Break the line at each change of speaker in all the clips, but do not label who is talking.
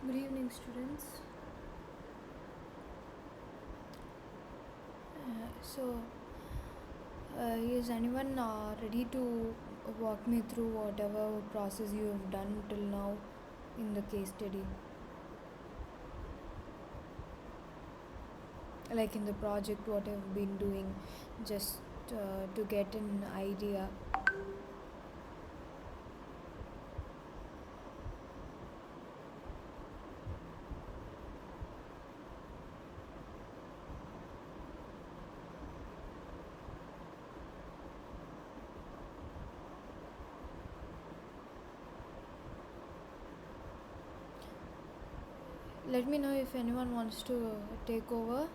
Good evening, students. Is anyone ready to walk me through whatever process you have done till now in the case study? Like in the project, what I've been doing, just to get an idea. Let me know if anyone wants to take over.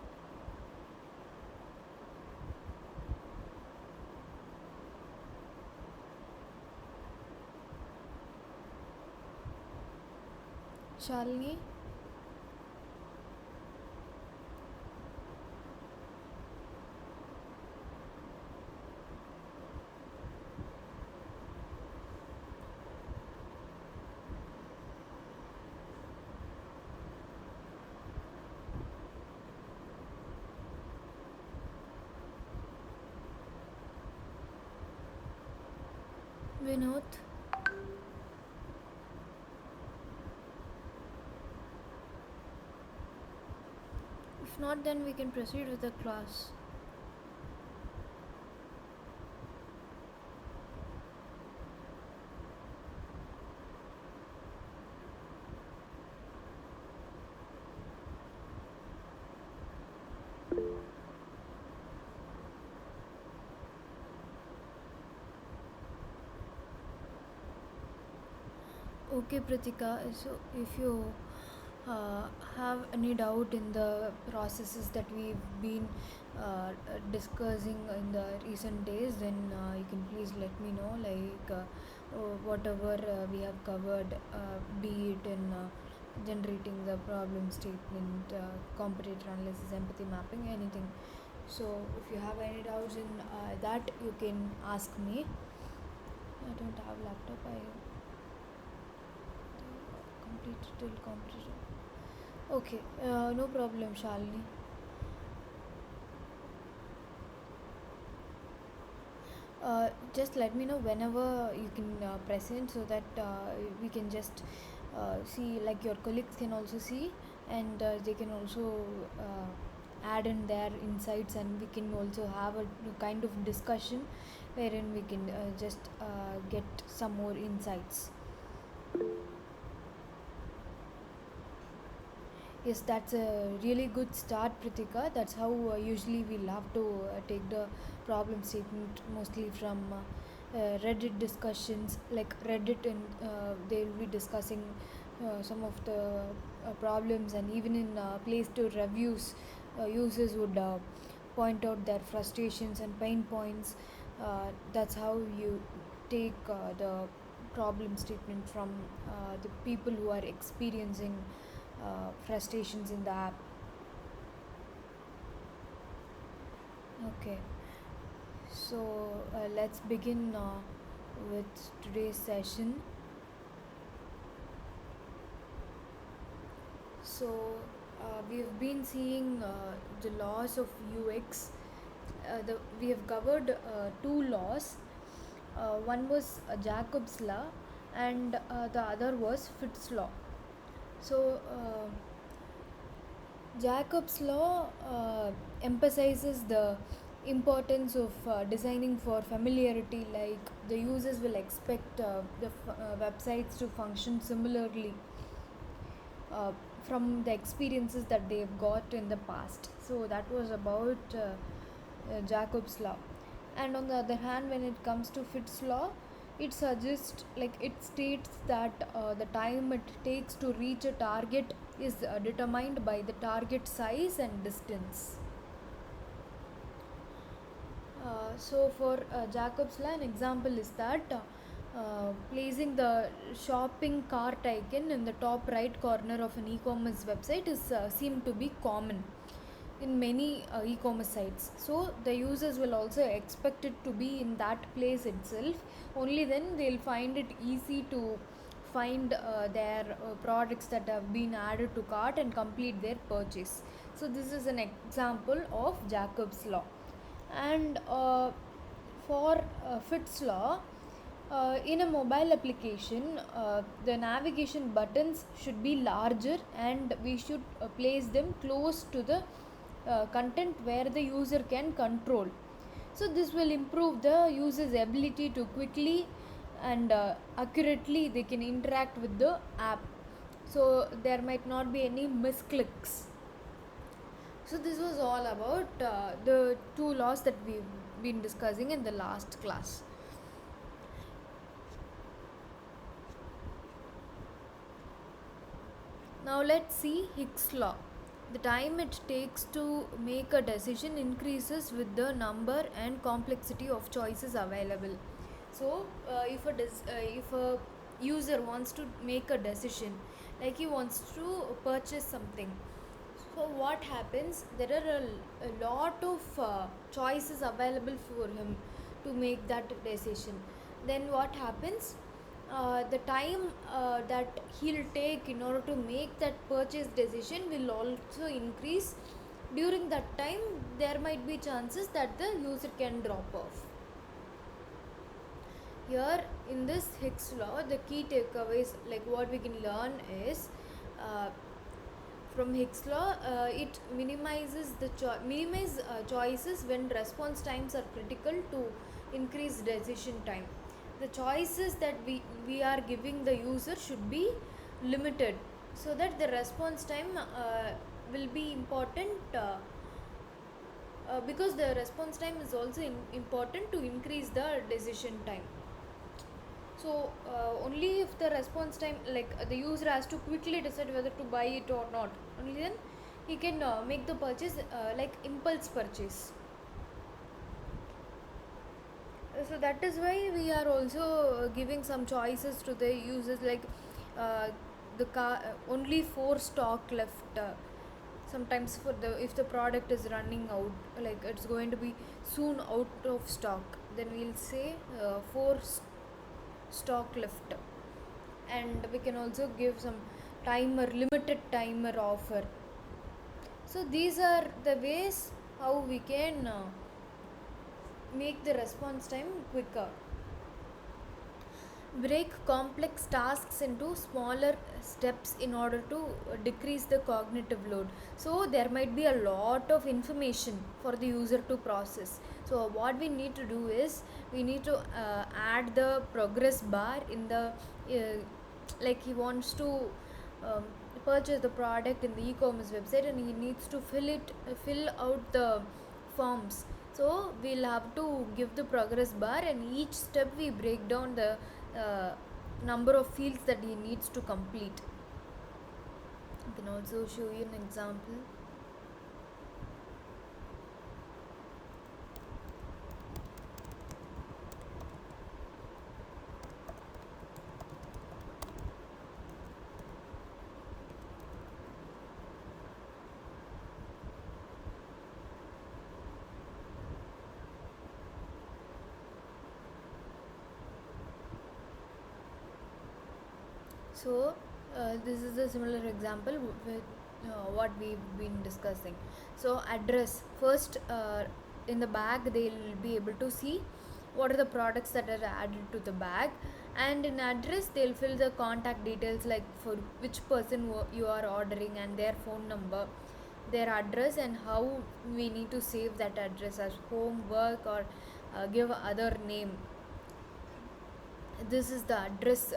Shalini? Vinod? If not, then we can proceed with the class. Okay, Pratika. So, if you uh, have any doubt in the processes that we've been discussing in the recent days, then you can please let me know. Whatever we have covered, be it in generating the problem statement, comparator analysis, empathy mapping, anything. So, if you have any doubts in that, you can ask me. I don't have laptop. I completed till completed. Okay, no problem, Shalini. Just let me know whenever you can present so that we can just see, like your colleagues can also see, and they can also add in their insights, and we can also have a kind of discussion wherein we can just get some more insights. Yes, that's a really good start, Pritika. That's how usually we love to take the problem statement mostly from Reddit discussions, like Reddit, and they'll be discussing some of the problems, and even in Play Store reviews, users would point out their frustrations and pain points. That's how you take the problem statement from the people who are experiencing frustrations in the app. Okay, so let's begin with today's session. So we've been seeing the laws of UX. We have covered two laws. One was Jacob's law, and the other was Fitt's law. So Jacob's law emphasizes the importance of designing for familiarity, like the users will expect the websites to function similarly uh, from the experiences that they've got in the past. So that was about Jacob's law. And on the other hand, when it comes to Fitt's law, it suggests, like it states that the time it takes to reach a target is determined by the target size and distance. So for Jacob's law, an example is that placing the shopping cart icon in the top right corner of an e-commerce website is seem to be common in many e-commerce sites. So the users will also expect it to be in that place itself. Only then they'll find it easy to find their products that have been added to cart and complete their purchase. So this is an example of Jacob's law. And for Fitts law, in a mobile application, the navigation buttons should be larger and we should place them close to the content where the user can control. So this will improve the user's ability to quickly and accurately they can interact with the app. So there might not be any misclicks. So this was all about the two laws that we've been discussing in the last class. Now let's see Hick's law. The time it takes to make a decision increases with the number and complexity of choices available. So, if a user wants to make a decision, like he wants to purchase something, so what happens? There are a lot of choices available for him to make that decision. Then what happens? The time that he'll take in order to make that purchase decision will also increase. During that time, there might be chances that the user can drop off. Here in this Hick's law, the key takeaways, like what we can learn is uh, from Hick's law, it minimizes the choices when response times are critical to increase decision time. The choices that we are giving the user should be limited so that the response time will be important because the response time is also important to increase the decision time. So only if the response time, like the user has to quickly decide whether to buy it or not, only then he can make the purchase like impulse purchase. So that is why we are also giving some choices to the users, like uh, the car only 4 stock left. Sometimes for the if the product is running out, like it's going to be soon out of stock, then we'll say 4 stock left. And we can also give some limited timer offer. So these are the ways how we can make the response time quicker. Break complex tasks into smaller steps in order to decrease the cognitive load. So there might be a lot of information for the user to process. So what we need to do is we need to add the progress bar in the like he wants to um, purchase the product in the e-commerce website and he needs to fill out the forms. So we'll have to give the progress bar and each step we break down the number of fields that he needs to complete. I can also show you an example. So this is a similar example with what we've been discussing. So address first, in the bag they'll be able to see what are the products that are added to the bag, and in address they'll fill the contact details, like for which person you are ordering and their phone number, their address, and how we need to save that address as home, work, or give other name. This is the address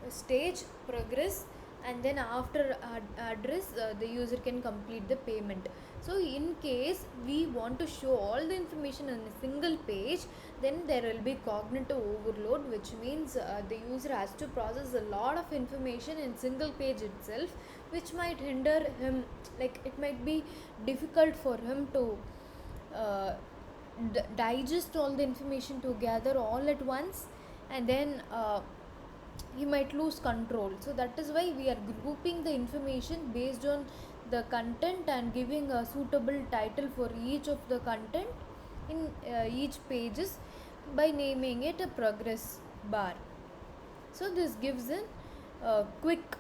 stage progress, and then after address the user can complete the payment. So in case we want to show all the information on a single page, then there will be cognitive overload, which means the user has to process a lot of information in single page itself, which might hinder him, like it might be difficult for him to uh, digest all the information together all at once, and then he might lose control. So that is why we are grouping the information based on the content and giving a suitable title for each of the content in each pages by naming it a progress bar. So this gives quick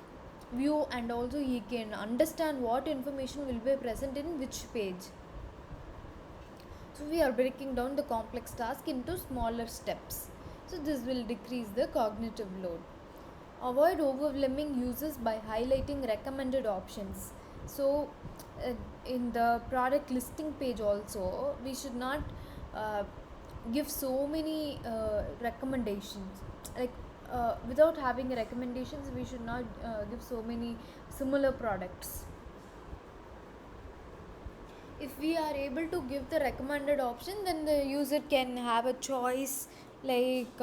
view, and also he can understand what information will be present in which page. So we are breaking down the complex task into smaller steps. So this will decrease the cognitive load. Avoid overwhelming users by highlighting recommended options. So uh, in the product listing page also, we should not uh, give so many recommendations. Like without having recommendations, we should not give so many similar products. If we are able to give the recommended option, then the user can have a choice, like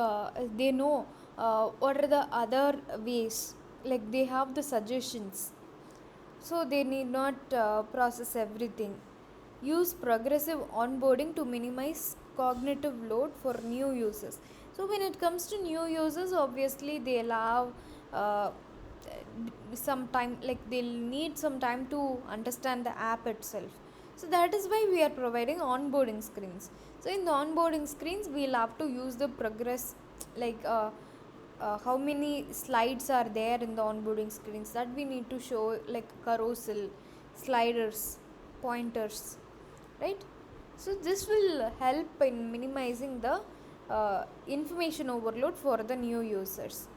they know what are the other ways, like they have the suggestions, so they need not process everything. Use progressive onboarding to minimize cognitive load for new users. So when it comes to new users, obviously they'll have uh, some time, like they'll need some time to understand the app itself. So that is why we are providing onboarding screens. So in the onboarding screens, we'll have to use the progress, like how many slides are there in the onboarding screens, that we need to show, like carousel, sliders, pointers, right? So this will help in minimizing the information overload for the new users.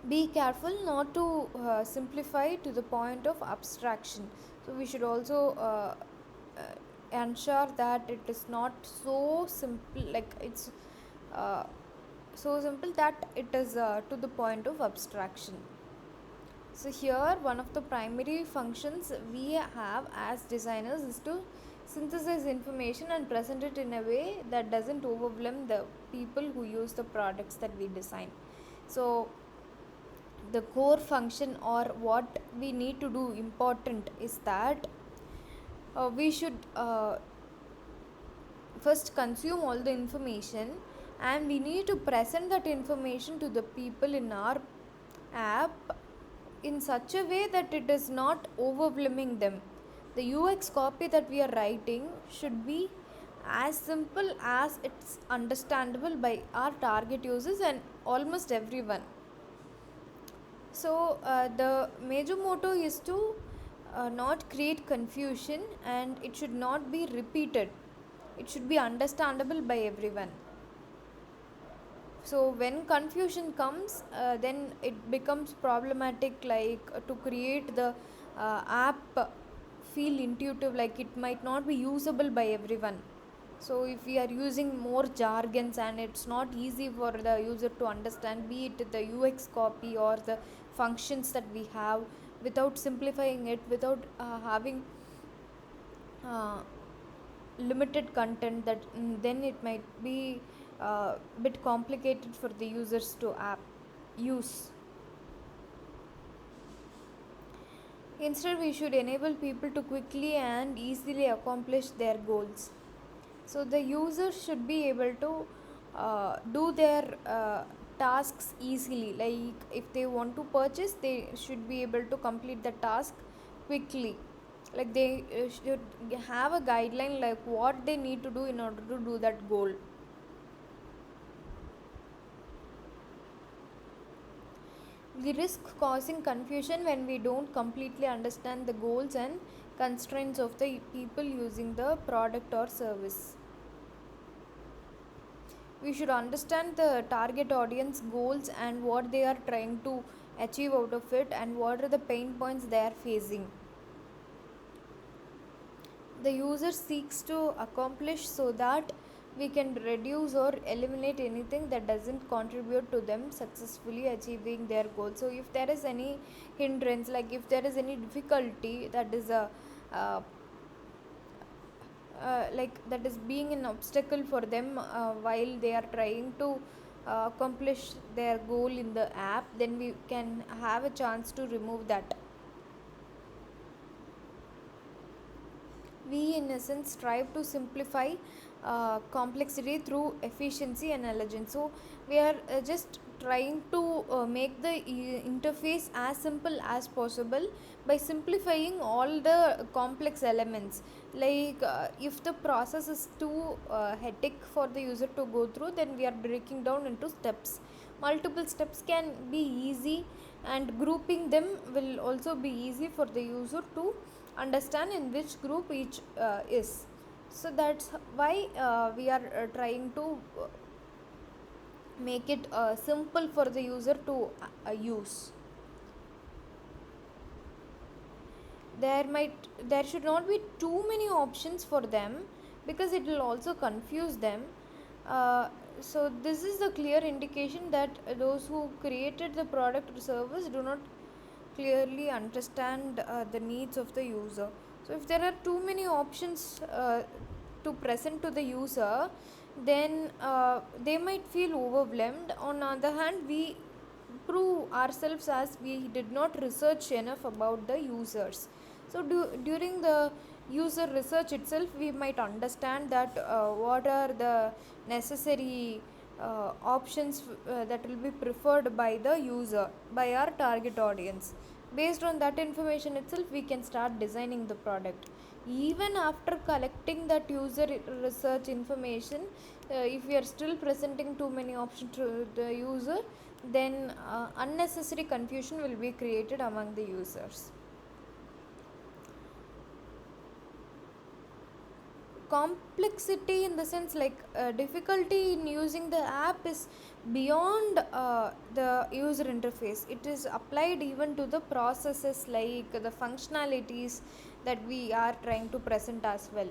Be careful not to simplify to the point of abstraction. So we should also ensure that it is not so simple, like it's uh, so simple that it is to the point of abstraction. So here one of the primary functions we have as designers is to synthesize information and present it in a way that doesn't overwhelm the people who use the products that we design. So the core function, or what we need to do important, is that we should first consume all the information, and we need to present that information to the people in our app in such a way that it is not overwhelming them. The UX copy that we are writing should be as simple as it's understandable by our target users and almost everyone. So the major motto is to not create confusion, and it should not be repeated. It should be understandable by everyone. So when confusion comes, then it becomes problematic, like to create the app feel intuitive, like it might not be usable by everyone. So if we are using more jargons and it's not easy for the user to understand, be it the UX copy or the functions that we have, without simplifying it, without having uh, limited content, that then it might be a bit complicated for the users to app use. Instead, we should enable people to quickly and easily accomplish their goals. So the user should be able to do their tasks easily. Like if they want to purchase, they should be able to complete the task quickly. Like they should have a guideline, like what they need to do in order to do that goal. We risk causing confusion when we don't completely understand the goals and constraints of the people using the product or service. We should understand the target audience goals and what they are trying to achieve out of it, and what are the pain points they are facing. The user seeks to accomplish, so that we can reduce or eliminate anything that doesn't contribute to them successfully achieving their goal. So if there is any hindrance, like if there is any difficulty that is a like that is being an obstacle for them while they are trying to accomplish their goal in the app, then we can have a chance to remove that. We in essence strive to simplify complexity through efficiency and elegance. So we are just trying to make the interface as simple as possible by simplifying all the complex elements. Like if the process is too hectic for the user to go through, then we are breaking down into steps. multiple steps can be easy, and grouping them will also be easy for the user to understand in which group each is. So that's why we are trying to make it simple for the user to use. There should not be too many options for them, because it will also confuse them. So this is the clear indication that those who created the product or service do not clearly understand the needs of the user. So if there are too many options to present to the user, then they might feel overwhelmed. On the other hand, we prove ourselves as we did not research enough about the users. So during the user research itself, we might understand that what are the necessary options that will be preferred by the user, by our target audience. Based on that information itself, we can start designing the product. Even after collecting that user research information, if we are still presenting too many options to the user, then unnecessary confusion will be created among the users. Complexity in the sense, like difficulty in using the app is beyond the user interface. It is applied even to the processes, like the functionalities that we are trying to present as well.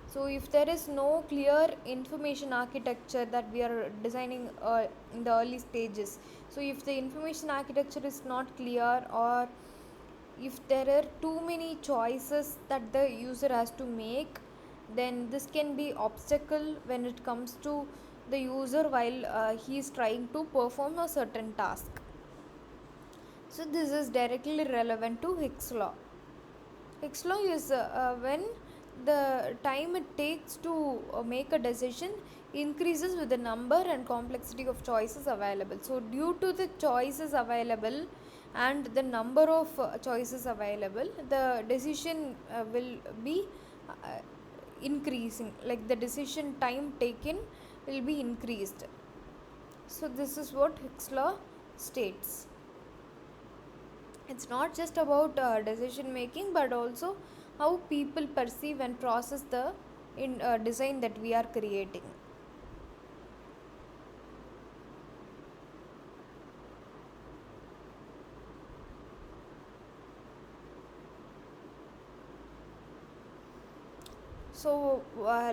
So if there is no clear information architecture that we are designing in the early stages, so if the information architecture is not clear, or if there are too many choices that the user has to make, then this can be obstacle when it comes to the user while he is trying to perform a certain task. So this is directly relevant to Hick's law. Hick's law is when the time it takes to make a decision increases with the number and complexity of choices available. So due to the choices available and the number of choices available, the decision will be increasing, like the decision time taken will be increased. So this is what Hick's law states. It's not just about decision making, but also how people perceive and process the design that we are creating. So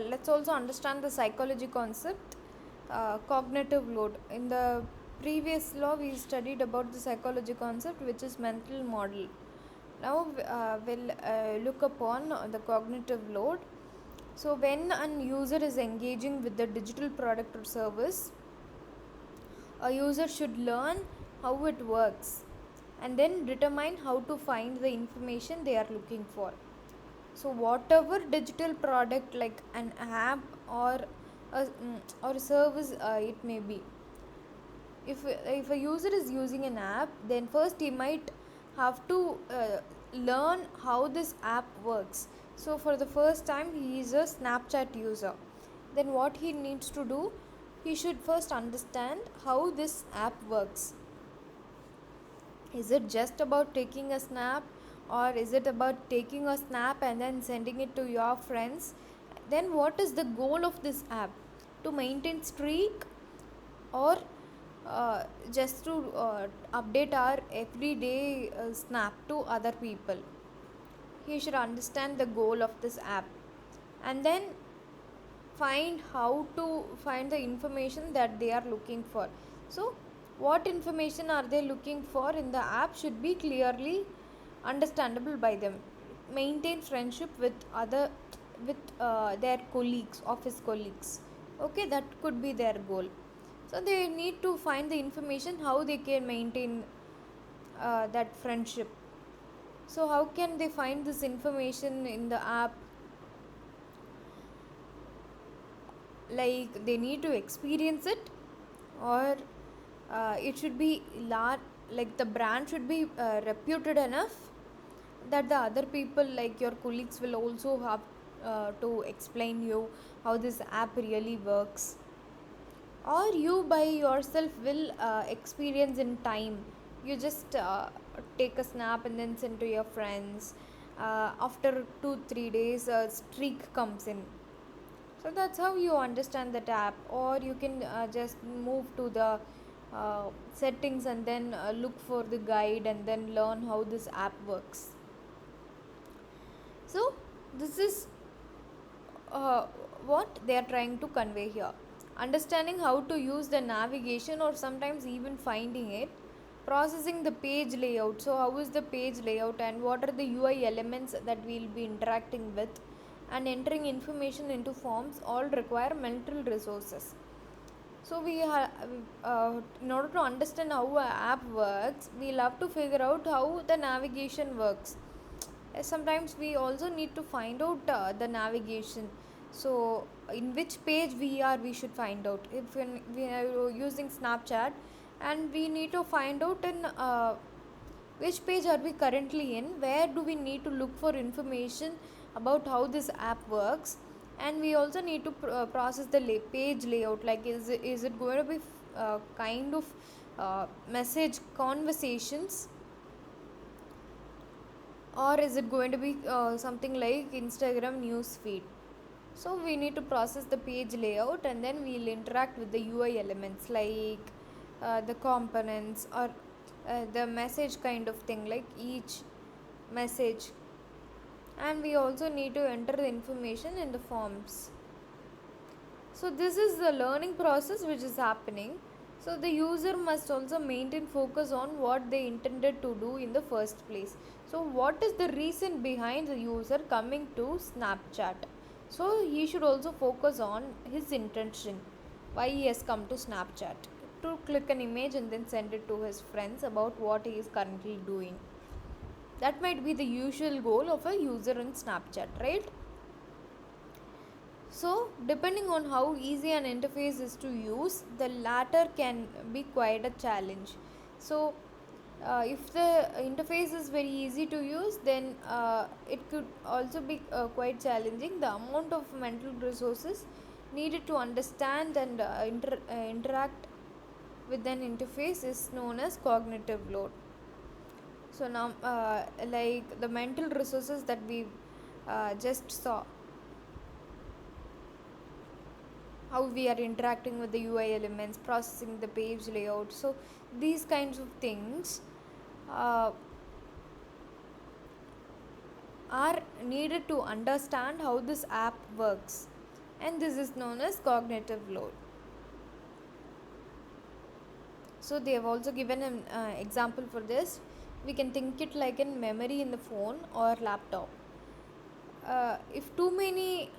let's also understand the psychology concept, cognitive load. In the previous law, we studied about the psychology concept, which is mental model. Now we'll look upon the cognitive load. So when an user is engaging with the digital product or service, a user should learn how it works and then determine how to find the information they are looking for. So whatever digital product, like an app or or a service it may be, if a user is using an app, then first he might have to learn how this app works. So for the first time he is a Snapchat user, then what he needs to do, he should first understand how this app works. Is it just about taking a snap, or is it about taking a snap and then sending it to your friends? Then what is the goal of this app? To maintain streak, or just to update our everyday snap to other people? He should understand the goal of this app, and then find how to find the information that they are looking for. So what information are they looking for in the app should be clearly understandable by them. Maintain friendship with other, with their colleagues, office colleagues. Okay, that could be their goal. So they need to find the information how they can maintain that friendship. So how can they find this information in the app? Like they need to experience it, or it should be large, like the brand should be reputed enough that the other people, like your colleagues, will also have to explain you how this app really works. or you by yourself will experience in time. You just take a snap and then send to your friends. After 2 3 days a streak comes in. So that's how you understand that app, or you can just move to the settings and then look for the guide and then learn how this app works. So this is uh, what they are trying to convey here. Understanding how to use the navigation or sometimes even finding it, processing the page layout. So, how is the page layout and what are the UI elements that we'll be interacting with, and entering information into forms all require mental resources. So, in order to understand how an app works, we'll have to figure out how the navigation works. Sometimes we also need to find out the navigation. So in which page we should find out. If we are using Snapchat, and we need to find out in which page are we currently in, where do we need to look for information about how this app works, and we also need to process the page layout, like is it going to be kind of message conversations, or is it going to be something like Instagram news feed. So we need to process the page layout and then we'll interact with the UI elements, like the components, or the message kind of thing, like each message. And we also need to enter the information in the forms. So this is the learning process which is happening. So the user must also maintain focus on what they intended to do in the first place. So what is the reason behind the user coming to Snapchat? So he should also focus on his intention, why he has come to Snapchat, to click an image and then send it to his friends about what he is currently doing. That might be the usual goal of a user in Snapchat, right? So, depending on how easy an interface is to use, the latter can be quite a challenge. So, if the interface is very easy to use, then it could also be quite challenging. The amount of mental resources needed to understand and interact with an interface is known as cognitive load. So, now, like the mental resources that we just saw, how we are interacting with the UI elements, processing the page layout. So these kinds of things uh, are needed to understand how this app works, and this is known as cognitive load. So they have also given an example for this. We can think it like in memory in the phone or laptop. If too many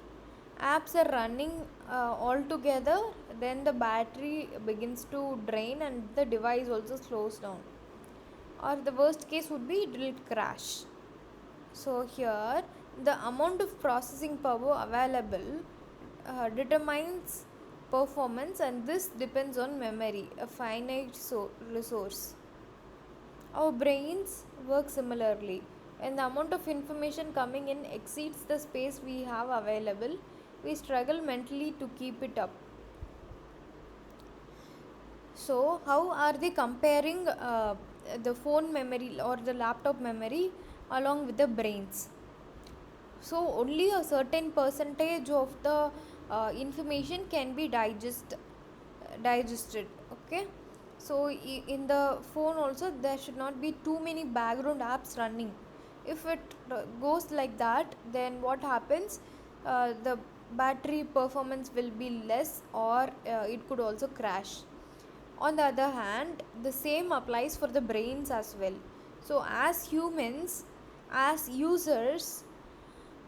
apps are running all together, then the battery begins to drain and the device also slows down, or the worst case would be it will crash. So here the amount of processing power available determines performance, and this depends on memory, a finite resource. Our brains work similarly. When the amount of information coming in exceeds the space we have available, we struggle mentally to keep it up. So, how are they comparing the phone memory or the laptop memory along with the brains? So, only a certain percentage of the information can be digested. Okay. So, in the phone also there should not be too many background apps running. If it goes like that, then what happens? The battery performance will be less, or it could also crash. On the other hand, the same applies for the brains as well. So, as humans, as users,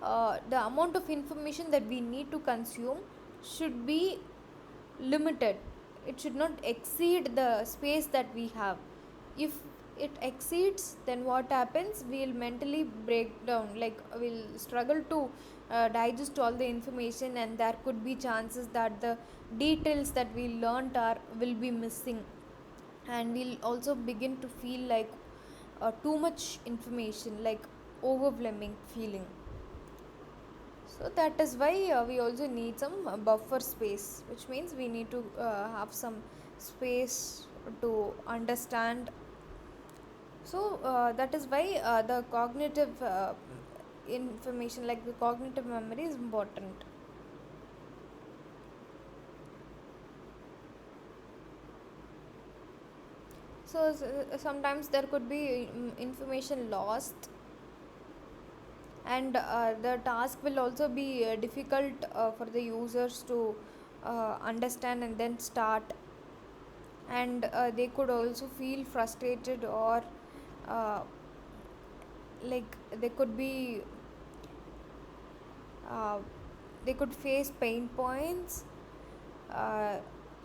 the amount of information that we need to consume should be limited. It should not exceed the space that we have. If it exceeds, then what happens? We'll mentally break down, like we'll struggle to digest all the information, and there could be chances that the details that we learnt are will be missing, and we'll also begin to feel like too much information, like overwhelming feeling. So that is why we also need some buffer space, which means we need to have some space to understand. So that is why the cognitive information, like the cognitive memory, is important. So sometimes there could be information lost, and the task will also be difficult for the users to understand and then start, and they could also feel frustrated, or uh, like they could be uh, they could face pain points uh,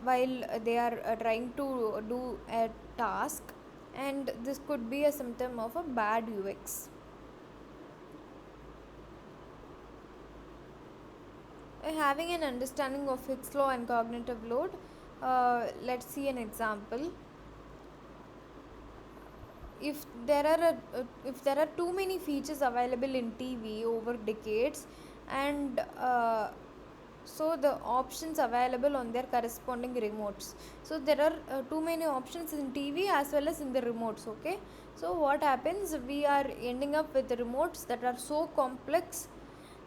while they are trying to do a task, and this could be a symptom of a bad UX. Having an understanding of Hick's law and cognitive load, let's see an example. If there are too many features available in TV over decades, and so the options available on their corresponding remotes, so there are too many options in TV as well as in the remotes. Okay, so what happens, we are ending up with remotes that are so complex,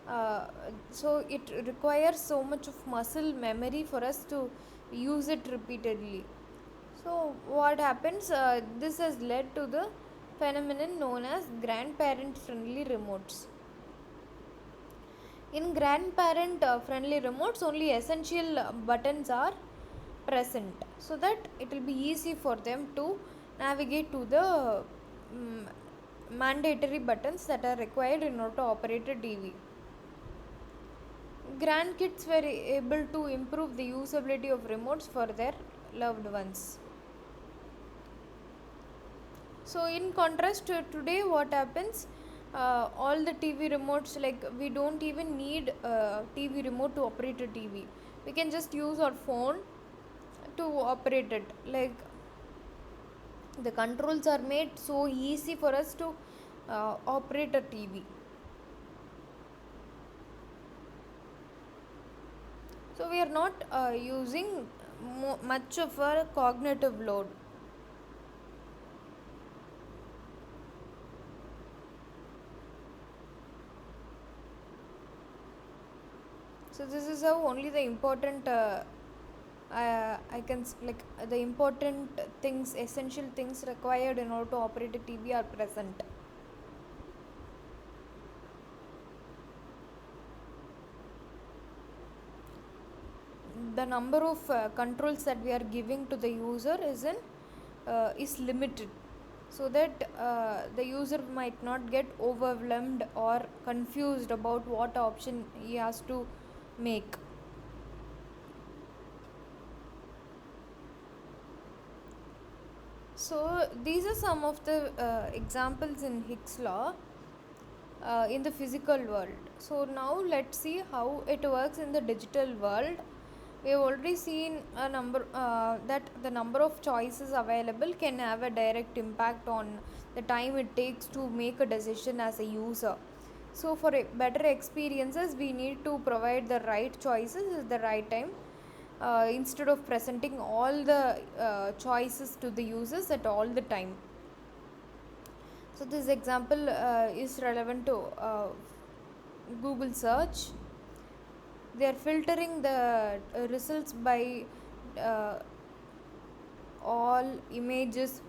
uh, so it requires so much of muscle memory for us to use it repeatedly. So what happens, this has led to the phenomenon known as grandparent friendly remotes. In grandparent friendly remotes, only essential buttons are present, so that it will be easy for them to navigate to the mm, mandatory buttons that are required in order to operate a TV. Grandkids were able to improve the usability of remotes for their loved ones. So, in contrast to today, what happens? All the TV remotes, like we don't even need a TV remote to operate a TV. We can just use our phone to operate it. Like the controls are made so easy for us to operate a TV. So we are not using much of our cognitive load. So this is how only the important I can like the important things, essential things required in order to operate a TV are present. The number of controls that we are giving to the user is limited, so that the user might not get overwhelmed or confused about what option he has to make. So these are some of the examples in Hick's law in the physical world. So now let's see how it works in the digital world. We have already seen a number that the number of choices available can have a direct impact on the time it takes to make a decision as a user. So for better experiences, we need to provide the right choices at the right time, instead of presenting all the choices to the users at all the time. So this example is relevant to Google search. They are filtering the results by uh, all images,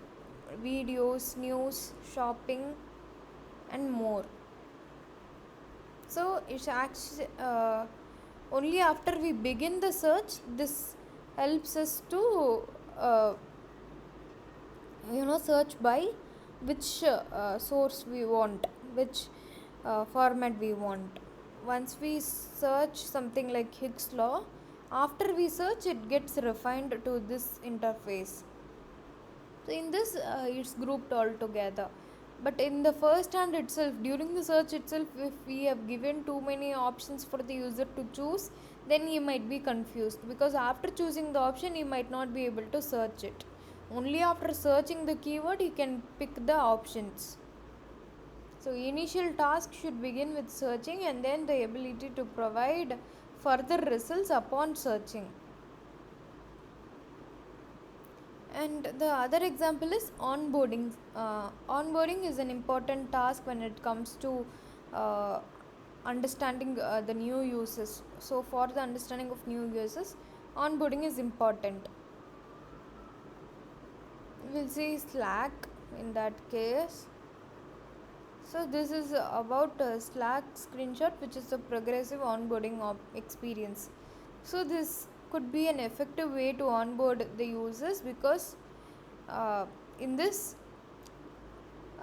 videos, news, shopping, and more. So it's actually only after we begin the search, this helps us to uh, search by which source we want, which format we want. Once we search something like Hick's law, after we search it gets refined to this interface. So in this it's grouped all together. But in the first hand itself, during the search itself, if we have given too many options for the user to choose, then he might be confused, because after choosing the option he might not be able to search it. Only after searching the keyword he can pick the options. So initial task should begin with searching and then the ability to provide further results upon searching. And the other example is onboarding. Onboarding is an important task when it comes to uh, understanding the new users. So, for the understanding of new users, onboarding is important. We'll see Slack in that case. So, this is about Slack screenshot, which is a progressive onboarding experience. So, this could be an effective way to onboard the users because uh, in this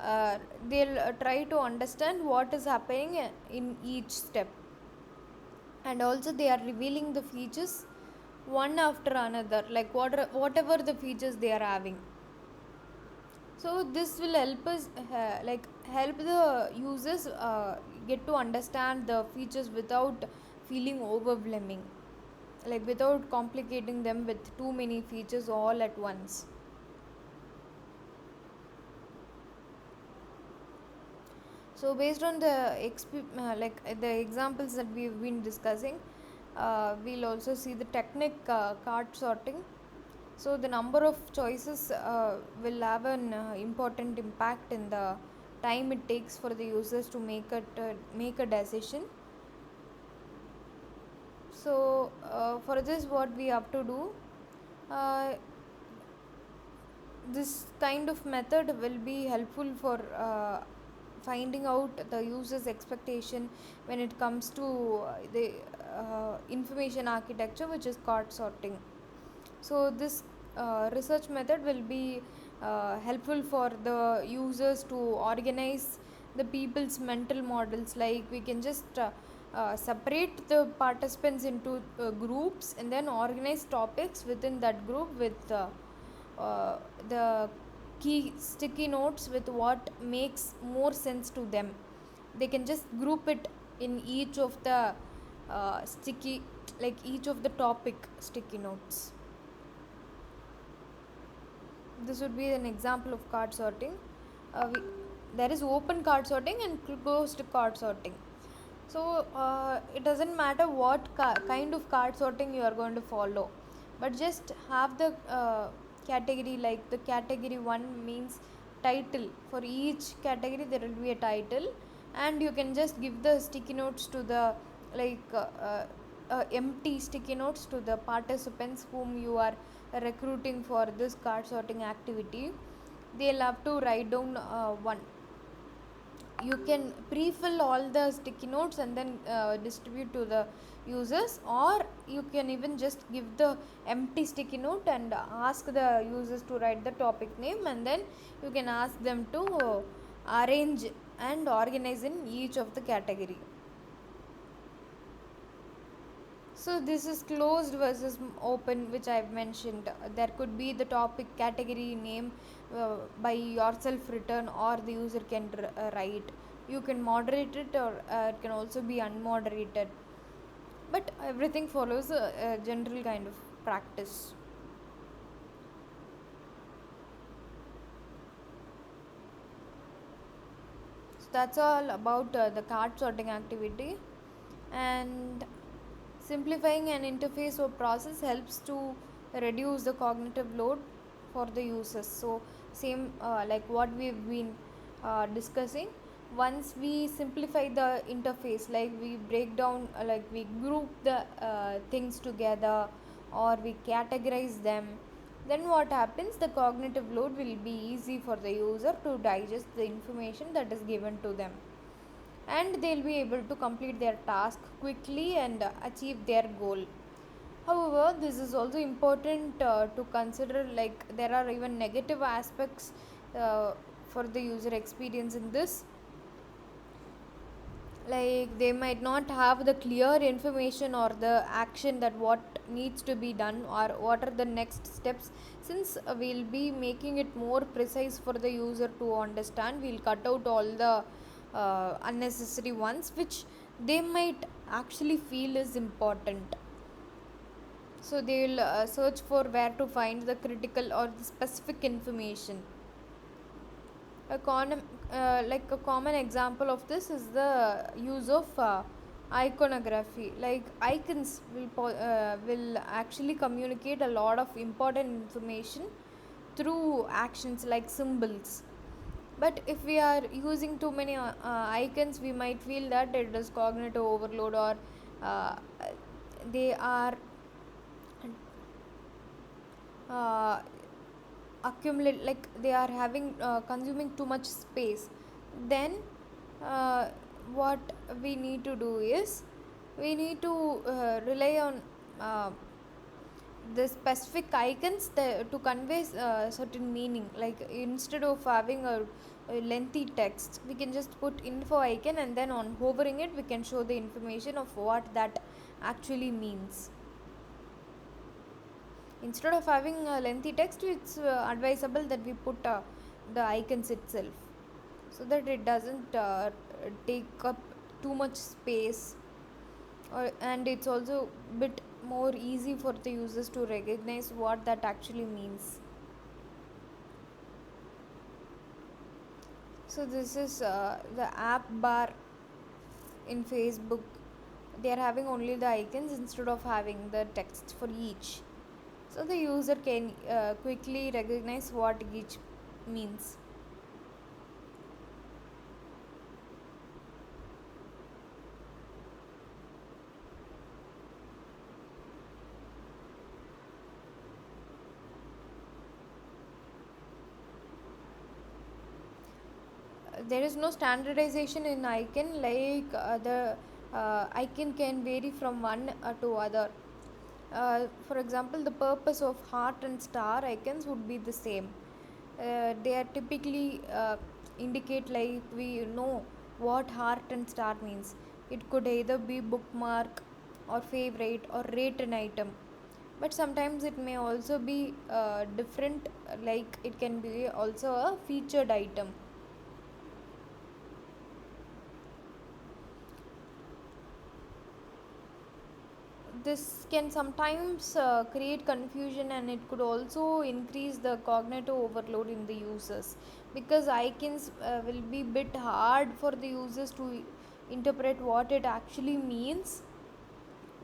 uh, they'll try to understand what is happening in each step, and also they are revealing the features one after another, like whatever the features they are having. So this will help us help the users get to understand the features without feeling overwhelming, like without complicating them with too many features all at once. So based on the the examples that we've been discussing, we'll also see the technique card sorting. So the number of choices will have an important impact in the time it takes for the users to make a decision. So for this, what we have to do, uh, this kind of method will be helpful for finding out the user's expectation when it comes to the information architecture, which is card sorting. So this research method will be helpful for the users to organize the people's mental models. Like we can just separate the participants into groups and then organize topics within that group with uh, the key sticky notes with what makes more sense to them. They can just group it in each of the sticky, like each of the topic sticky notes. This would be an example of card sorting. There is open card sorting and closed card sorting. So it doesn't matter what kind of card sorting you are going to follow, but just have the category, like the category 1 means title. For each category there will be a title, and you can just give the sticky notes to the like empty sticky notes to the participants whom you are recruiting for this card sorting activity. They'll have to write down one. You can pre-fill all the sticky notes and then distribute to the users, or you can even just give the empty sticky note and ask the users to write the topic name, and then you can ask them to arrange and organize in each of the category. So this is closed versus open, which I've mentioned. There could be the topic category name by yourself written, or the user can write. You can moderate it, or it can also be unmoderated. But everything follows a general kind of practice. So that's all about the card sorting activity. And simplifying an interface or process helps to reduce the cognitive load for the users. So same like what we've been discussing. Once we simplify the interface, like we break down, like we group the things together, or we categorize them, then what happens, the cognitive load will be easy for the user to digest the information that is given to them, and they'll be able to complete their task quickly and achieve their goal. However, this is also important to consider, like there are even negative aspects for the user experience in this. Like they might not have the clear information or the action that what needs to be done or what are the next steps. Since we'll be making it more precise for the user to understand, we'll cut out all the unnecessary ones which they might actually feel is important. So they will search for where to find the critical or the specific information. A like a common example of this is the use of iconography. Like icons will actually communicate a lot of important information through actions like symbols. But if we are using too many icons, we might feel that it is cognitive overload, or uh, they are uh, accumulate, like they are having consuming too much space. Then uh, what we need to do is we need to rely on uh, the specific icons to convey certain meaning. Like instead of having a lengthy text, we can just put info icon, and then on hovering it we can show the information of what that actually means. Instead of having a lengthy text, it's advisable that we put the icons itself, so that it doesn't take up too much space, and it's also bit more easy for the users to recognize what that actually means. So this is the app bar in Facebook. They are having only the icons instead of having the text for each, so the user can quickly recognize what each means. There is no standardization in icon, like the icon can vary from one to other. For example, the purpose of heart and star icons would be the same. They are typically indicate, like we know what heart and star means. It could either be bookmark or favorite or rate an item, but sometimes it may also be different, like it can be also a featured item. This can sometimes create confusion, and it could also increase the cognitive overload in the users, because icons will be bit hard for the users to interpret what it actually means.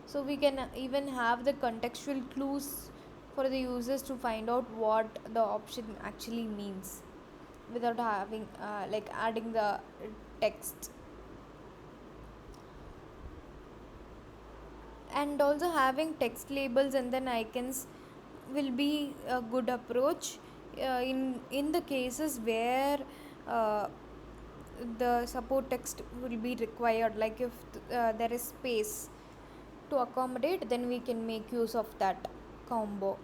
So we can even have the contextual clues for the users to find out what the option actually means without having like adding the text. And also having text labels and then icons will be a good approach in the cases where uh, the support text will be required. Like if there is space to accommodate, then we can make use of that combo.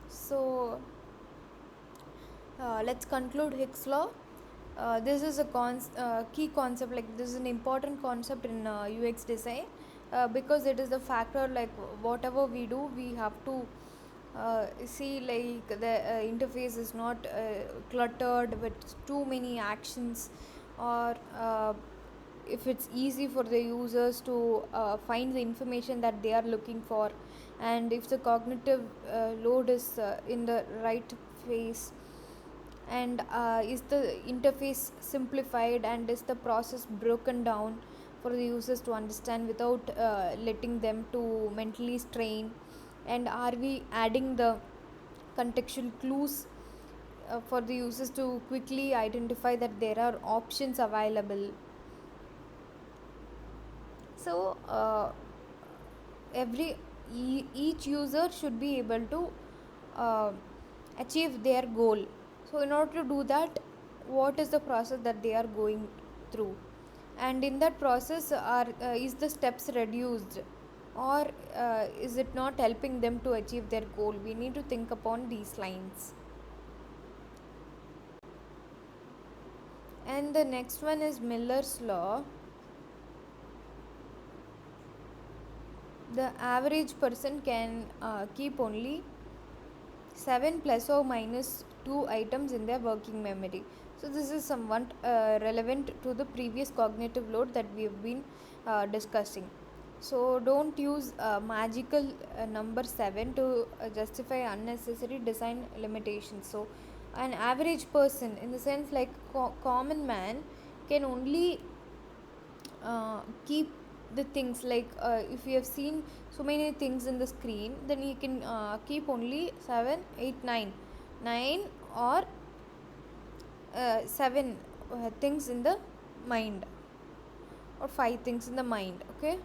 So let's conclude Hick's law. This is a key concept, like this is an important concept in UX design, because it is the factor, like whatever we do we have to see, like the interface is not cluttered with too many actions, or if it's easy for the users to find the information that they are looking for, and if the cognitive load is in the right phase, and is the interface simplified, and is the process broken down for the users to understand without letting them to mentally strain, and are we adding the contextual clues for the users to quickly identify that there are options available. So each user should be able to uh, achieve their goal. So in order to do that, what is the process that they are going through, and in that process are is the steps reduced, or is it not helping them to achieve their goal? We need to think upon these lines. And the next one is Miller's law. the average person can keep only 7 plus or minus 2 items in their working memory. So, this is somewhat relevant to the previous cognitive load that we have been discussing. So, don't use magical number 7 to justify unnecessary design limitations. So, an average person, in the sense like common man, can only keep the things like if you have seen so many things in the screen, then you can keep only 7, 8, 9, 9 or 7 things in the mind, or 5 things in the mind. Okay,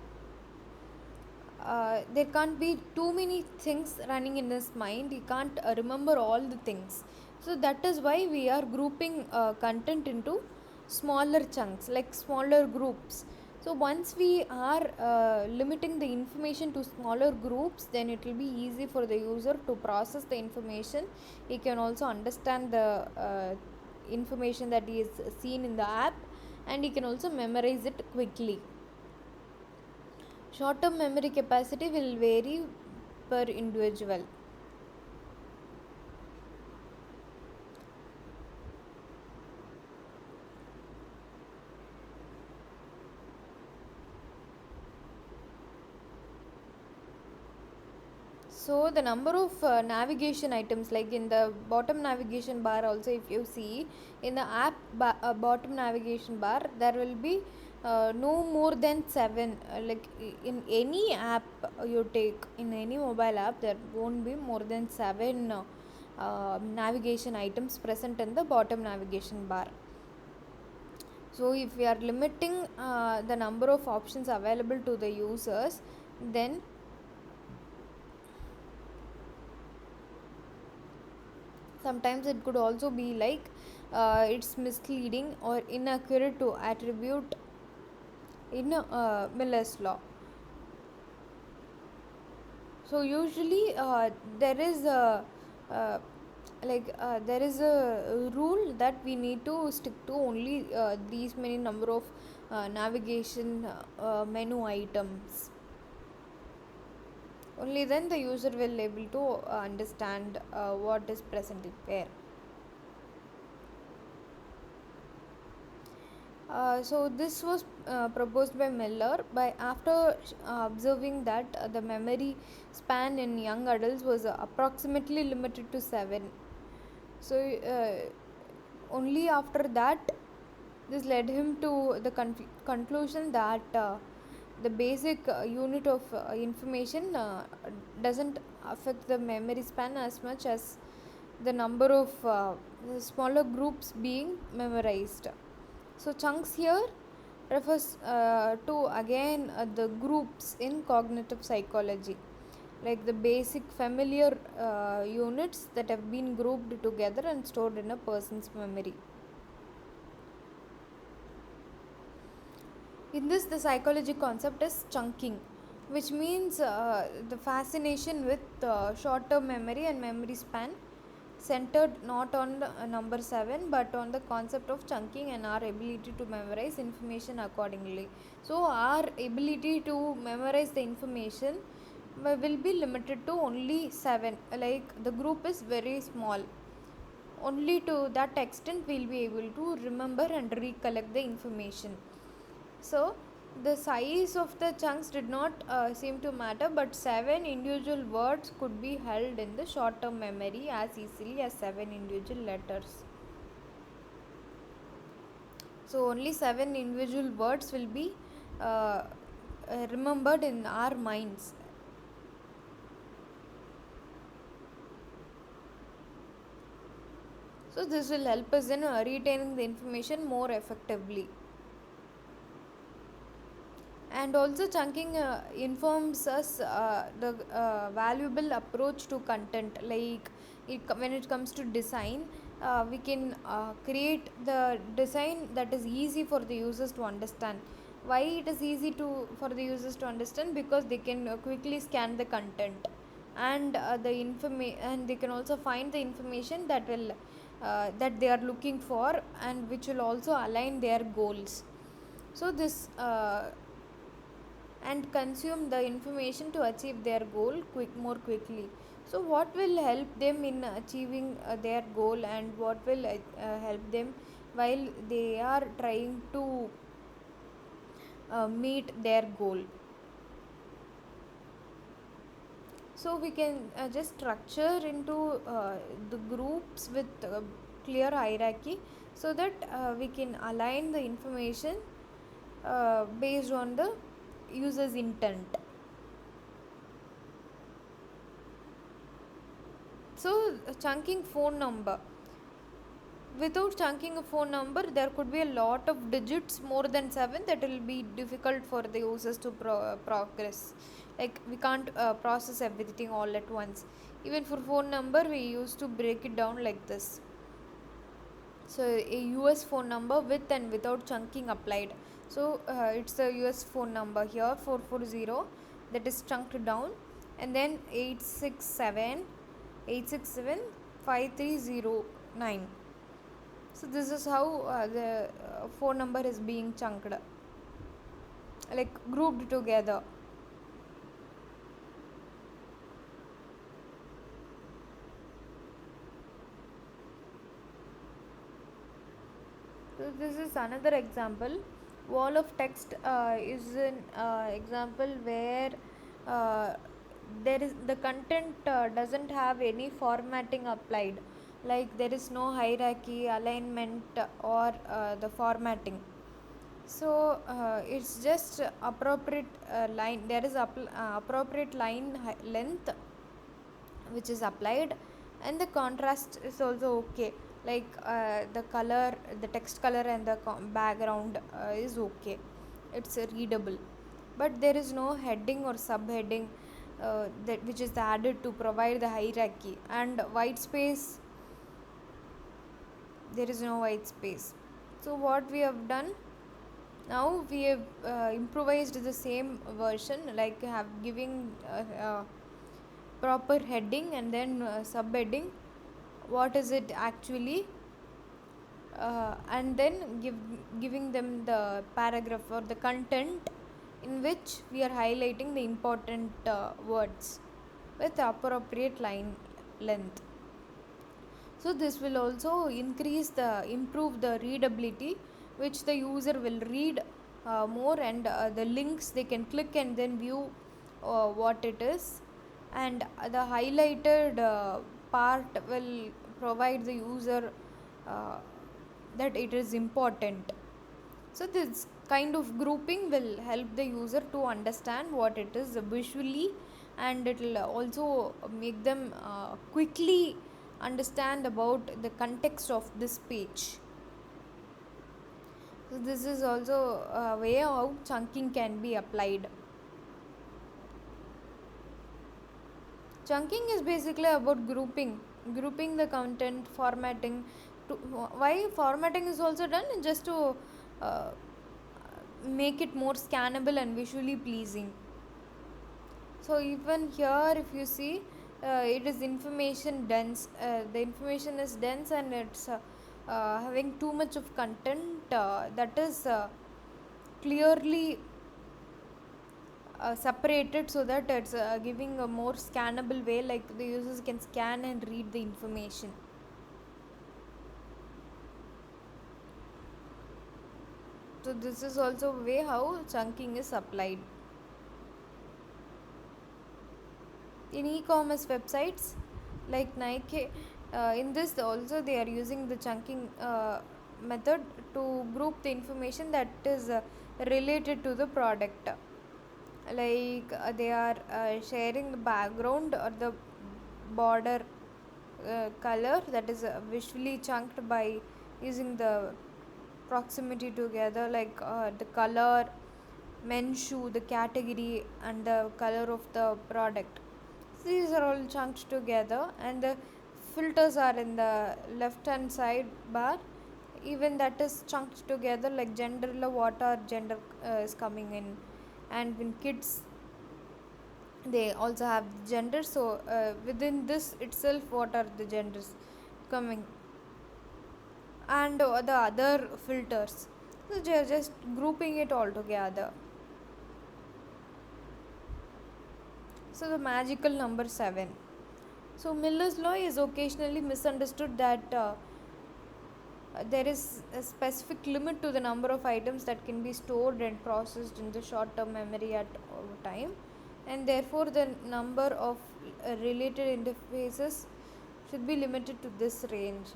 there can't be too many things running in his mind. He can't remember all the things. So that is why we are grouping content into smaller chunks, like smaller groups. So once we are limiting the information to smaller groups, then it will be easy for the user to process the information. He can also understand the information that he is seen in the app, and he can also memorize it quickly. Short term memory capacity will vary per individual. So the number of navigation items, like in the bottom navigation bar also, if you see in the app bottom navigation bar, there will be no more than 7. Like in any app you take, in any mobile app, there won't be more than 7 navigation items present in the bottom navigation bar. So if we are limiting the number of options available to the users, then sometimes it could also be like it's misleading or inaccurate to attribute in Miller's law. So usually there is a there is a rule that we need to stick to only these many number of navigation menu items. Only then the user will able to understand what is present there. So this was proposed by Miller by after observing that the memory span in young adults was approximately limited to 7. So only after that, this led him to the conclusion that the basic unit of information doesn't affect the memory span as much as the number of smaller groups being memorized. So chunks here refers to again the groups in cognitive psychology, like the basic familiar units that have been grouped together and stored in a person's memory. In this, the psychology concept is chunking, which means the fascination with short term memory and memory span, centered not on the number 7 but on the concept of chunking and our ability to memorize information accordingly. So, our ability to memorize the information will be limited to only 7, like the group is very small. Only to that extent we'll be able to remember and recollect the information. So the size of the chunks did not seem to matter, but 7 individual words could be held in the short term memory as easily as 7 individual letters. So only 7 individual words will be remembered in our minds. So this will help us in retaining the information more effectively. And also chunking informs us the valuable approach to content, like when it comes to design, we can create the design that is easy for the users to understand. Why it is easy to for the users to understand? Because they can quickly scan the content, and and they can also find the information that will that they are looking for, and which will also align their goals. So this and consume the information to achieve their goal more quickly. So what will help them in achieving their goal, and what will help them while they are trying to meet their goal? So we can just structure into the groups with clear hierarchy, so that we can align the information based on the user's intent. So chunking phone number, without chunking a phone number, there could be a lot of digits more than 7 that will be difficult for the users to progress. Like we can't process everything all at once. Even for phone number, we used to break it down like this. So a US phone number with and without chunking applied. So it's the US phone number here, 440, that is chunked down, and then 867 5309. So this is how the phone number is being chunked, like grouped together. So this is another example. Wall of text is an example where uh, there is the content doesn't have any formatting applied, like there is no hierarchy, alignment, or the formatting. So it's just appropriate line. There is appropriate line length which is applied, and the contrast is also okay, like the color, the text color and the background is okay, it's readable. But there is no heading or subheading that which is added to provide the hierarchy, and white space, there is no white space. So what we have done now, we have improvised the same version, like have giving proper heading and then subheading, what is it actually, and then giving them the paragraph or the content in which we are highlighting the important words with appropriate line length. So this will also improve the readability, which the user will read more, and the links they can click and then view what it is, and the highlighted part will provide the user uh, that it is important. So this kind of grouping will help the user to understand what it is visually, and it will also make them quickly understand about the context of this page. So this is also a way how chunking can be applied. Chunking is basically about grouping the content, formatting. To, why formatting is also done, just to uh, make it more scannable and visually pleasing. So even here, if you see, it is information dense. The information is dense, and it's having too much of content that is clearly separated, so that it's giving a more scannable way, like the users can scan and read the information. So this is also a way how chunking is applied. In e-commerce websites like Nike, in this also they are using the chunking method to group the information that is related to the product, like they are sharing the background or the border color, that is visually chunked by using the proximity together, like the color, men's shoe, the category, and the color of the product. These are all chunked together, and the filters are in the left hand side bar. Even that is chunked together, like gender, what are gender is coming in, and when kids, they also have gender. So within this itself, what are the genders coming, and the other filters. So they are just grouping it all together. So the magical number 7. So Miller's law is occasionally misunderstood that there is a specific limit to the number of items that can be stored and processed in the short term memory at over time, and therefore the number of related interfaces should be limited to this range.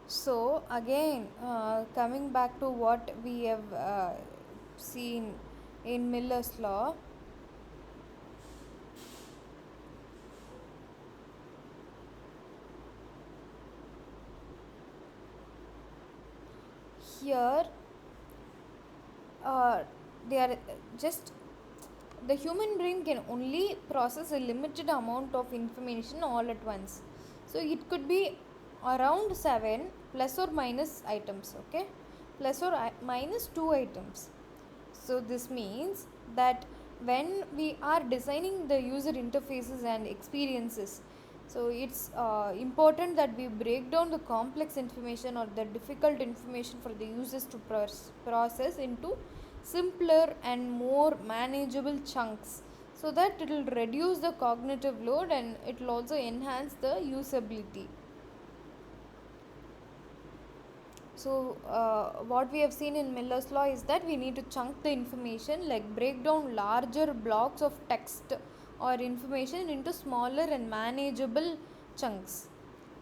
So again, coming back to what we have seen in Miller's law, here uh, they are just the human brain can only process a limited amount of information all at once. So it could be around 7 plus or minus items, okay? Plus or minus 2 items. So this means that when we are designing the user interfaces and experiences, so it's important that we break down the complex information or the difficult information for the users to process into simpler and more manageable chunks, so that it will reduce the cognitive load and it will also enhance the usability. So, what we have seen in Miller's law is that we need to chunk the information, like break down larger blocks of text or information into smaller and manageable chunks.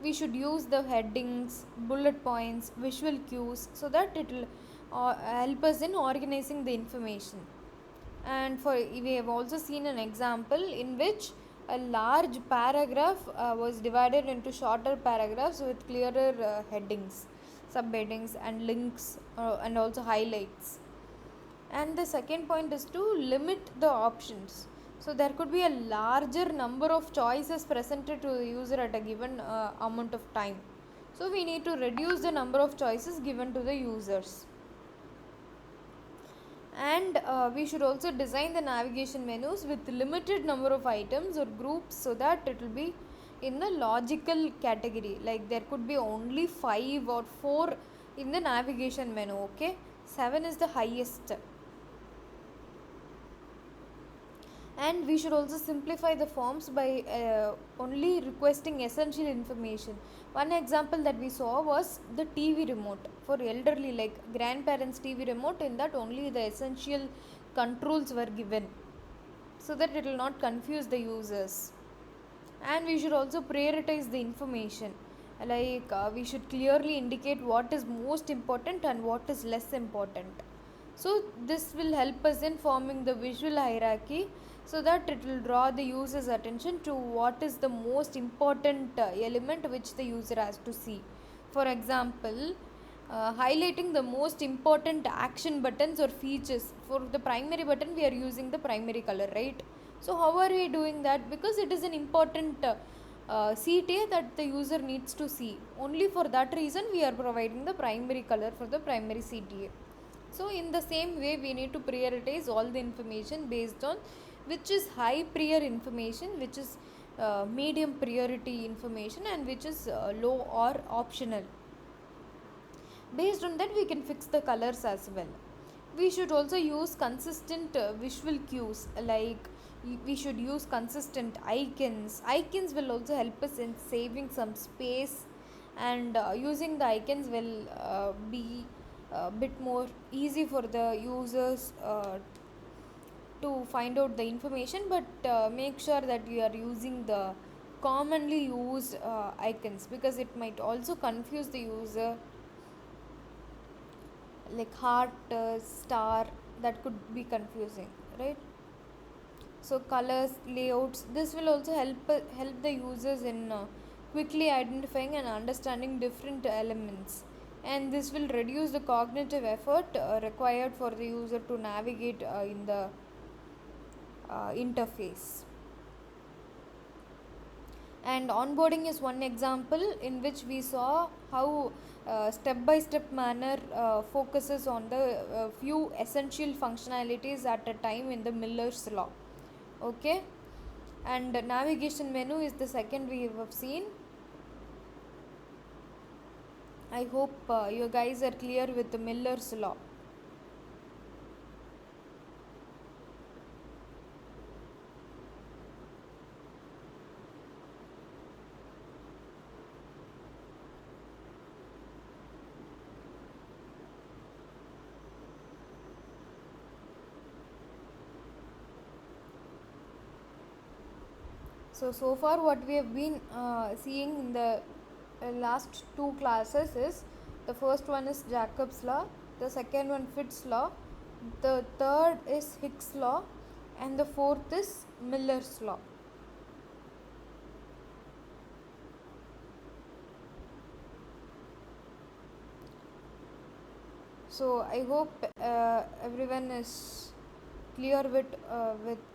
We should use the headings, bullet points, visual cues, so that it will help us in organizing the information. And for we have also seen an example in which a large paragraph was divided into shorter paragraphs with clearer headings, subheadings, and links, and also highlights. And the second point is to limit the options. So there could be a larger number of choices presented to the user at a given amount of time. So we need to reduce the number of choices given to the users. And we should also design the navigation menus with limited number of items or groups, so that it will be in the logical category, like there could be only 5 or 4 in the navigation menu, okay? 7 is the highest. And we should also simplify the forms by only requesting essential information. One example that we saw was the TV remote for elderly, like grandparents TV remote, in that only the essential controls were given, so that it will not confuse the users. And we should also prioritize the information, like we should clearly indicate what is most important and what is less important. So this will help us in forming the visual hierarchy, so that it will draw the user's attention to what is the most important element which the user has to see. For example, highlighting the most important action buttons or features. For the primary button we are using the primary color, right? So how are we doing that? Because it is an important CTA that the user needs to see. Only for that reason we are providing the primary color for the primary CTA. So in the same way we need to prioritize all the information based on which is high prior information, which is medium priority information, and which is low or optional. Based on that we can fix the colors as well. We should also use consistent visual cues, like we should use consistent icons will also help us in saving some space, and using the icons will be a bit more easy for the users to find out the information, but make sure that you are using the commonly used icons, because it might also confuse the user, like heart, star, that could be confusing, right? So colors, layouts, this will also help the users in quickly identifying and understanding different elements, and this will reduce the cognitive effort required for the user to navigate in the interface. And onboarding is one example in which we saw how step by step manner focuses on the few essential functionalities at a time in the Miller's law, okay? And navigation menu is the second we have seen. I hope you guys are clear with the Miller's law. So far, what we have been seeing in the last two classes is the first one is Jacob's law, the second one Fitt's law, the third is Hick's law, and the fourth is Miller's law. So I hope everyone is clear with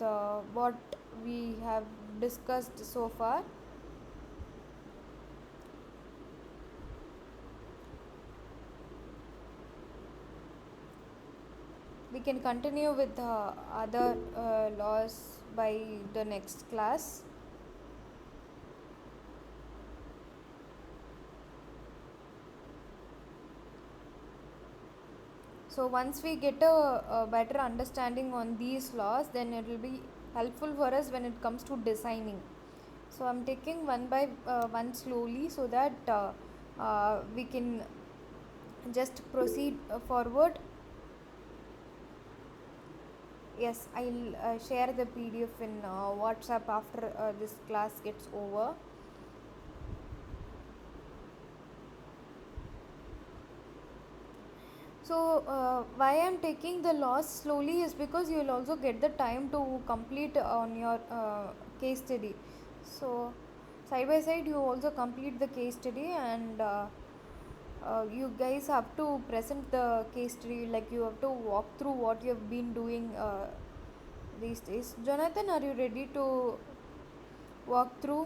what we have discussed so far. We can continue with the other laws by the next class. So once we get a better understanding on these laws, then it will be helpful for us when it comes to designing. So I'm taking one by one slowly so that we can just proceed forward. Yes, I'll share the PDF in WhatsApp after this class gets over. So, why I'm taking the loss slowly is because you will also get the time to complete on your case study. So, side by side, you also complete the case study, and you guys have to present the case study, like you have to walk through what you have been doing these days. Jonathan, are you ready to walk through?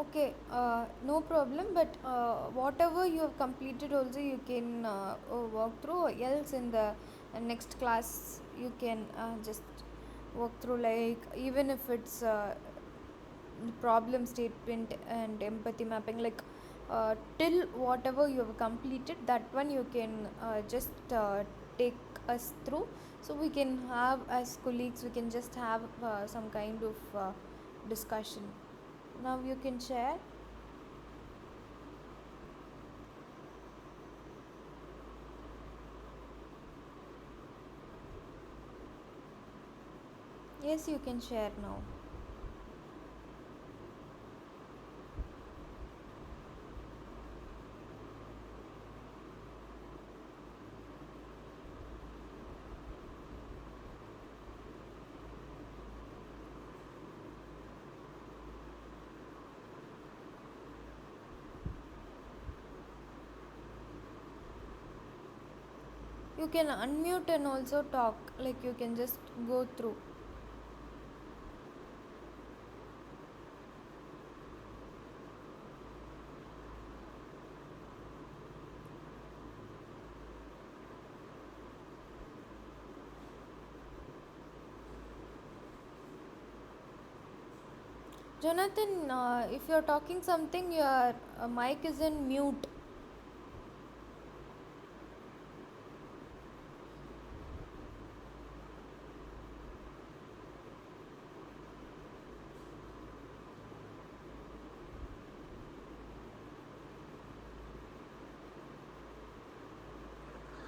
Okay, no problem. But whatever you have completed, also you can walk through. Else in the next class, you can just walk through. Like even if it's problem statement and empathy mapping, like till whatever you have completed, that one you can just take us through. So we can have as colleagues, we can just have some kind of discussion. Now you can share. Yes, you can share now. You can unmute and also talk, like you can just go through. Jonathan, if you're talking something, your mic is in mute.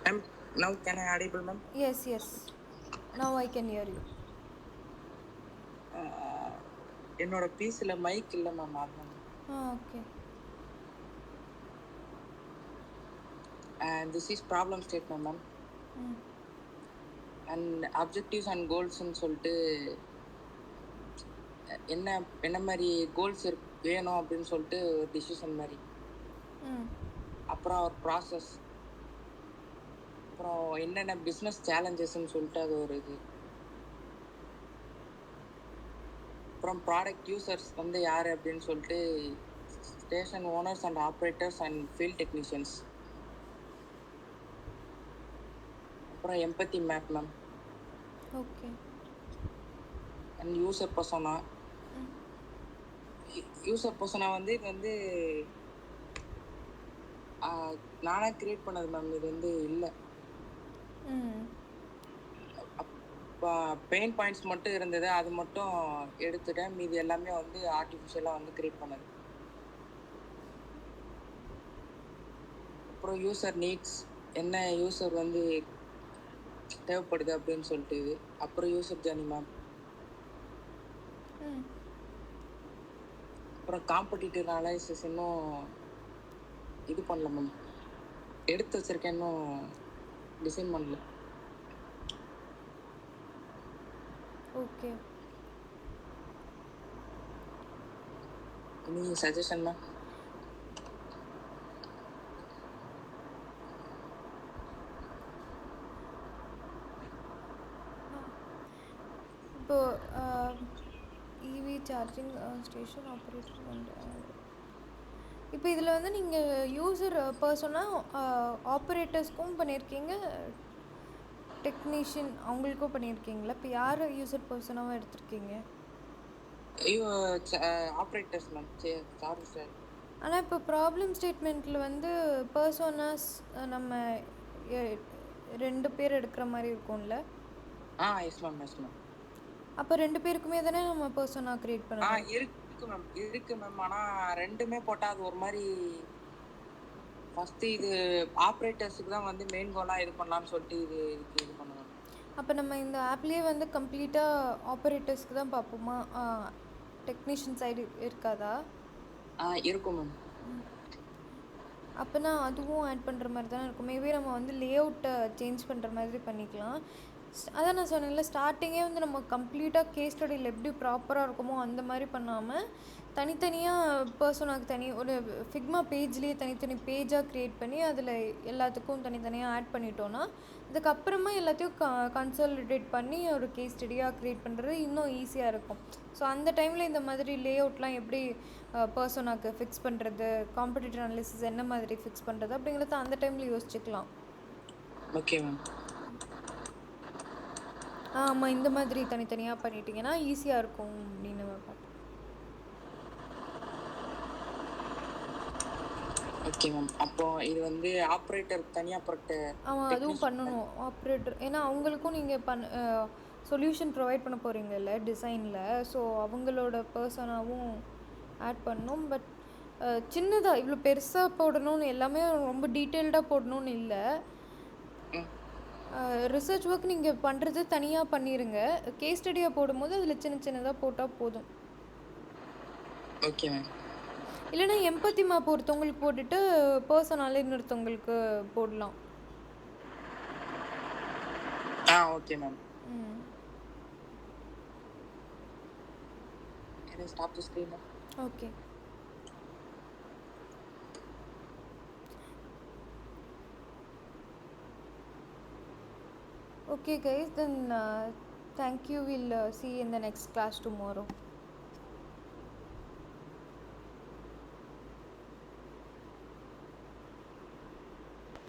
Ma'am, now can I audible, ma'am?
Yes, yes. Now I can hear you.
என்னோட பீஸில் mic இல்லை ma'am அதனால.
Okay.
And this is problem statement, ma'am. And objectives and goalsன்னு சொல்லிட்டு என்ன என்ன மாதிரி goals வேணும் அப்படின்னு சொல்லிட்டு ஒரு டிசிஷன் மாதிரி. அப்புறம் ஒரு ப்ராசஸ், அப்புறம் என்னென்ன பிஸ்னஸ் சேலஞ்சஸ்ன்னு சொல்லிட்டு அது ஒரு இது. அப்புறம் ப்ராடக்ட் யூசர்ஸ் வந்து யார் அப்படின்னு சொல்லிட்டு station owners and operators and field technicians. அப்புறம் empathy map ma'am.
Okay.
And user persona. User persona வந்து இது வந்து நானே கிரியேட் பண்ணது மேம். இது வந்து இல்லை. பெயின் பாயிண்ட்ஸ் மட்டும் இருந்தது, அது மட்டும் எடுத்துட்டேன். மீதி எல்லாமே வந்து ஆர்டிஃபிஷியலாக வந்து கிரியேட் பண்ணது. அப்புறம் யூசர் நீட்ஸ், என்ன யூசர் வந்து தேவைப்படுது அப்படின்னு சொல்லிட்டு இது. அப்புறம் யூசர் ஜர்னி மேம். அப்புறம் காம்படிட்டிவ் அனாலிசிஸ் இன்னும் இது பண்ணல மேம். எடுத்து வச்சிருக்கேன், இன்னும் டிசைன் பண்ணல.
ஓகே.
Any suggestion ma'am?
இப்போ EV charging station operator and இப்போ இதில் வந்து நீங்கள் யூசர் பர்சனாக ஆப்ரேட்டர்ஸ்க்கும் பண்ணியிருக்கீங்க, டெக்னீஷியன் அவங்களுக்கும் பண்ணியிருக்கீங்களா? இப்போ யார் யூசர் பர்சனாகவும் எடுத்திருக்கீங்க?
Operators ma'am. Sorry sir.
ஆனால் இப்போ ப்ராப்ளம் ஸ்டேட்மெண்ட்டில் வந்து பர்சோனாஸ் நம்ம 2 பேர் எடுக்கிற மாதிரி இருக்கும்ல?
Yes ma'am, yes ma'am.
அப்போ 2 பேருக்குமே தானே நம்ம பர்சனா கிரியேட் பண்ணணும்?
இருக்கு மேம், இருக்கு மேம். ஆனால் ரெண்டுமே போட்டால் அது ஒரு மாதிரி. ஃபஸ்ட்டு இது ஆப்ரேட்டர்ஸுக்கு தான் வந்து மெயின் கோலாக இது பண்ணலான்னு சொல்லிட்டு இதுக்கு இது பண்ணுவேன்.
அப்போ நம்ம இந்த ஆப்லேயே வந்து கம்ப்ளீட்டாக ஆப்ரேட்டர்ஸ்க்கு தான் பார்ப்போமா? டெக்னீஷியன் சைடு இருக்காதா?
இருக்கும் மேம்.
அப்போனா அதுவும் ஆட் பண்ணுற மாதிரி தானே இருக்கும். மேபி நம்ம வந்து லே அவுட்டை சேஞ்ச் பண்ணுற மாதிரி பண்ணிக்கலாம். அதான் நான் சொன்னேன்ல, ஸ்டார்டிங்கே வந்து நம்ம கம்ப்ளீட்டாக கேஸ் ஸ்டடியில் எப்படி ப்ராப்பராக இருக்குமோ அந்த மாதிரி பண்ணாமல் தனித்தனியாக பர்சனாக்கு தனி ஒரு ஃபிக்மா பேஜ்லேயே தனித்தனி பேஜாக க்ரியேட் பண்ணி அதில் எல்லாத்துக்கும் தனித்தனியாக ஆட் பண்ணிட்டோன்னா அதுக்கப்புறமா எல்லாத்தையும் கன்சாலிடேட் பண்ணி ஒரு கேஸ் ஸ்டடியாக க்ரியேட் பண்ணுறது இன்னும் ஈஸியாக இருக்கும். ஸோ அந்த டைமில் இந்த மாதிரி லே அவுட்லாம் எப்படி பர்சனாக்கு ஃபிக்ஸ் பண்ணுறது, காம்படிட்டிவ் அனாலிசிஸ் என்ன மாதிரி ஃபிக்ஸ் பண்ணுறது அப்படிங்கிறத அந்த டைமில் யோசிச்சுக்கலாம்.
Okay ma'am.
ஆமாம், இந்த மாதிரி தனித்தனியாக பண்ணிட்டீங்கன்னா ஈஸியாக இருக்கும் அப்படின்னு நம்ம பார்ப்போம்.
Okay ma'am. அப்போ இது வந்து ஆப்ரேட்டர் தனியாக போட்டு
அதுவும் பண்ணணும் ஆப்ரேட்டர். ஏன்னா அவங்களுக்கும் நீங்கள் சொல்யூஷன் ப்ரொவைட் பண்ண போகிறீங்கல்ல டிசைனில், ஸோ அவங்களோட பர்சனாகவும் ஆட் பண்ணணும். பட் சின்னதாக இவ்வளோ பெருசாக போடணும்னு எல்லாமே ரொம்ப டீட்டெயில்டாக போடணும்னு இல்லை. ரிசர்ச் ஒர்க் நீங்கள் பண்ணுறது தனியாக பண்ணிடுங்க. கேஸ் ஸ்டடியாக போடும்போது அதில் சின்ன சின்னதாக போட்டால் போதும்.
Okay ma'am.
இல்லைன்னா எம்பத்தி மேப் ஒருத்தவங்களுக்கு போட்டுட்டு பர்சனாலே இன்னொருத்தவங்களுக்கு போடலாம்.
Okay ma'am. Stop the screen.
Okay. Okay guys, then thank you. We'll see you in the next class tomorrow.